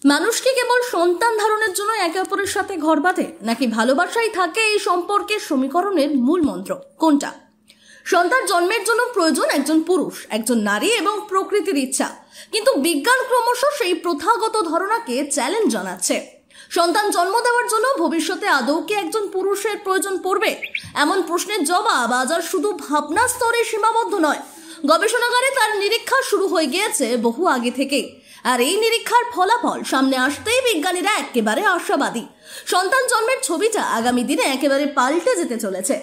মানুষ কি কেবল সন্তান ধারণের জন্য একে অপরের সাথে ঘর বাঁধে, নাকি ভালোবাসাই থাকে এই সম্পর্কের সমীকরণের মূল মন্ত্র? কোনটা? সন্তান জন্মের জন্য প্রয়োজন একজন পুরুষ, একজন নারী এবং প্রকৃতির ইচ্ছা। কিন্তু বিজ্ঞান ক্রমশ সেই প্রথাগত ধারণাকে চ্যালেঞ্জ জানাচ্ছে। সন্তান জন্ম দেওয়ার জন্য ভবিষ্যতে আদৌ কি একজন পুরুষের প্রয়োজন পড়বে? এমন প্রশ্নের জবাব আজ আর শুধু ভাবনা স্তরে সীমাবদ্ধ নয়, গবেষণাগারে তার নিরীক্ষা শুরু হয়ে গিয়েছে বহু আগে থেকেই। আর এই নিরীক্ষার ফলাফল সামনে আসতেই বিজ্ঞানীরা একেবারে আশাবাদী। সন্তান জন্মের ছবিটা আগামী দিনে একেবারে পাল্টে যেতে চলেছে।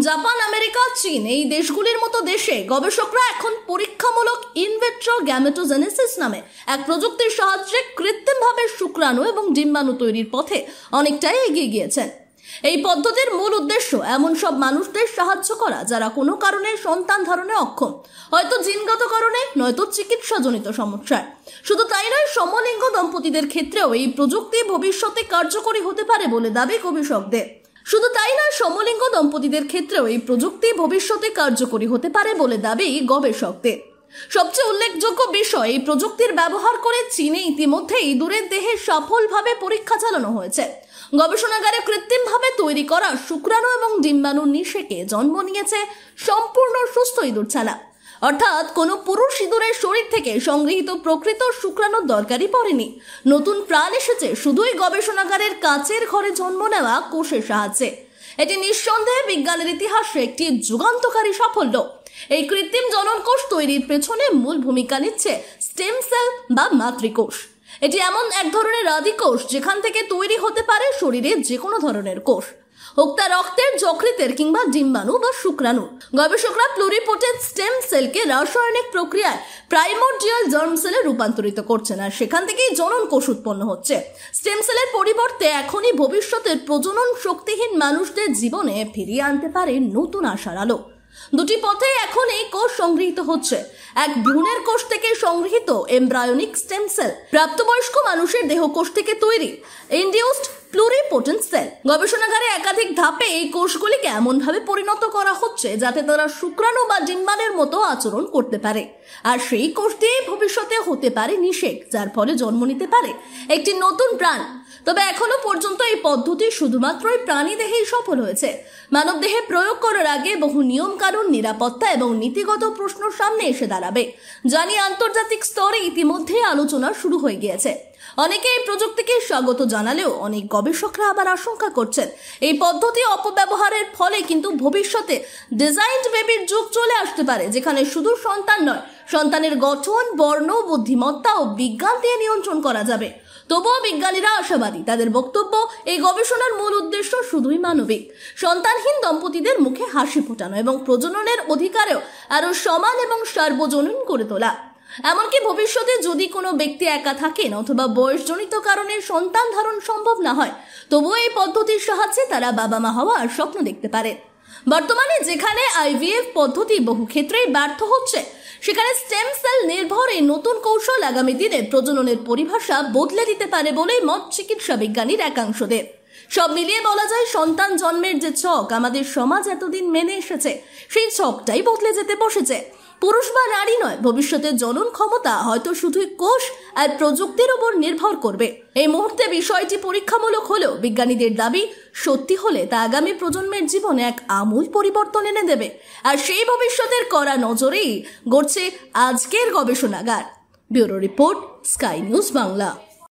জাপান, আমেরিকা, চীন এই দেশগুলির মতো দেশে গবেষকরা এখন পরীক্ষামূলক ইনভিট্রো গ্যামেটোজেনেসিস নামে এক প্রযুক্তির সাহায্যে কৃত্রিমভাবে শুক্রাণু এবং ডিম্বাণু তৈরির পথে অনেকটাই এগিয়ে গিয়েছেন। এই পদ্ধতির মূল উদ্দেশ্য এমন সব মানুষদের সাহায্য করা যারা কোনো কারণে সন্তান ধারণে অক্ষম, হয়তো জিনগত কারণে, নয়তো চিকিৎসাজনিত সমস্যায়। শুধু তাই নয়, সমলিঙ্গ দম্পতিদের ক্ষেত্রেও এই প্রযুক্তি ভবিষ্যতে কার্যকরী হতে পারে বলে দাবি গবেষকদের। সবচেয়ে উল্লেখযোগ্য বিষয়, এই প্রযুক্তির ব্যবহার করে চীনে ইতিমধ্যেই ইঁদুরের দেহে সফলভাবে পরীক্ষা চালানো হয়েছে। গবেষণাগারে কৃত্রিমভাবে তৈরি করা শুক্রাণু এবং ডিম্বাণুর নিষেকে জন্ম নিয়েছে সম্পূর্ণ সুস্থ ইঁদুর ছানা। অর্থাৎ কোনো পুরুষ ইঁদুরের শরীর থেকে সংগৃহীত প্রকৃত শুক্রাণুর দরকারই পড়েনি। নতুন প্রাণ এসেছে শুধুই গবেষণাগারের কাচের ঘরে জন্ম নেওয়া কোষের সাহায্যে। এটি নিঃসন্দেহে বিজ্ঞানের ইতিহাসে একটি যুগান্তকারী সাফল্য। এই কৃত্রিম জনন কোষ তৈরির পেছনে মূল ভূমিকা নিচ্ছে স্টেম সেল বা মাতৃকোষ। এটি এমন এক ধরনের আদিকোষ যেখান থেকে তৈরি হতে পারে শরীরের যে কোনো ধরনের কোষ, হোক তা রক্তের, যকৃতের কিংবা ডিম্বাণু বা শুক্রাণু। গবেষকরা প্লুরিপোটেন্ট স্টেম সেলকে রাসায়নিক প্রক্রিয়ায় প্রাইমোরডিয়াল জার্ম সেলে রূপান্তরিত করছেন, আর সেখান থেকেই জনন কোষ উৎপন্ন হচ্ছে। স্টেম সেলের পরিবর্তে এখনই ভবিষ্যতের প্রজনন শক্তিহীন মানুষদের জীবনে ফিরিয়ে আনতে পারে নতুন আশার আলো। দুটি পথে এখন এই কোষ সংগৃহীত হচ্ছে। এক, ভ্রূণের কোষ থেকে সংগৃহীত এমব্রায়োনিক স্টেম সেল, প্রাপ্তবয়স্ক মানুষের দেহকোষ থেকে তৈরি ইনডিউসড প্লুরিপোটেন্ট সেল। গবেষণাগারে একাধিক ধাপে এই কোষগুলিকে এমনভাবে পরিণত করা হচ্ছে যাতে তারা শুক্রাণু বা ডিম্বাণুর মতো আচরণ করতে পারে। আর সেই কোষ দিয়েই ভবিষ্যতে হতে পারে নিষেক, যার ফলে জন্ম নিতে পারে একটি নতুন প্রাণ। তবে এখনো পর্যন্ত এই পদ্ধতি শুধুমাত্রই প্রাণী দেহেই সফল হয়েছে। মানব দেহে প্রয়োগ করার আগে বহু নিয়ম কানুন, নিরাপত্তা এবং নীতিগত প্রশ্ন সামনে এসে দাঁড়াবে, যা নিয়ে আন্তর্জাতিক স্তরে ইতিমধ্যেই আলোচনা শুরু হয়ে গিয়েছে। অনেকে এই প্রযুক্তিকে স্বাগত জানালেও অনেক গবেষকরা আবার আশঙ্কা করছেন এই পদ্ধতি অপব্যবহারের ফলে কিন্তু ভবিষ্যতে ডিজাইনড বেবির যুগ চলে আসতে পারে, যেখানে শুধু সন্তান নয়, সন্তানের গঠন, বর্ণ, বুদ্ধিমত্তা ও বিজ্ঞান দিয়ে নিয়ন্ত্রণ করা যাবে। তবুও বিজ্ঞানীরা আশাবাদী। তাদের বক্তব্য, এই গবেষণার মূল উদ্দেশ্য শুধুই মানবিক, সন্তানহীন দম্পতিদের মুখে হাসি ফোটানো এবং প্রজননের অধিকারেও আরো সমান এবং সার্বজনীন করে তোলা। এমনকি ভবিষ্যতে যদি কোনো ব্যক্তি একা থাকেন অথবা বয়সজনিত কারণে সন্তান ধারণ সম্ভব না হয়, তবুও এই পদ্ধতির সাহায্যে তারা বাবা মা হওয়ার স্বপ্ন দেখতে পারে। বর্তমানে যেখানে আইভিএফ পদ্ধতি বহু ক্ষেত্রেই ব্যর্থ হচ্ছে, সেখানে স্টেম সেল নির্ভর এই নতুন কৌশল আগামী দিনে প্রজননের পরিভাষা বদলে দিতে পারে বলেই মত চিকিৎসা বিজ্ঞানীর একাংশদের। সব মিলিয়ে বলা যায়, সন্তান জন্মের যে ছক আমাদের সমাজ এতদিন মেনে এসেছে, সেই ছকটাই বদলে যেতে বসেছে। পুরুষ বা নারী নয়, ভবিষ্যতের জনন ক্ষমতা হয়তো শুধুই কোষ আর প্রযুক্তির উপর নির্ভর করবে। এই মুহূর্তে বিষয়টি পরীক্ষামূলক হলেও বিজ্ঞানীদের দাবি, সত্যি হলে তা আগামী প্রজন্মের জীবনে এক আমূল পরিবর্তন এনে দেবে। আর সেই ভবিষ্যতের কড়া নজরেই গড়ছে আজকের গবেষণাগার। Bureau report, sky news Bangla.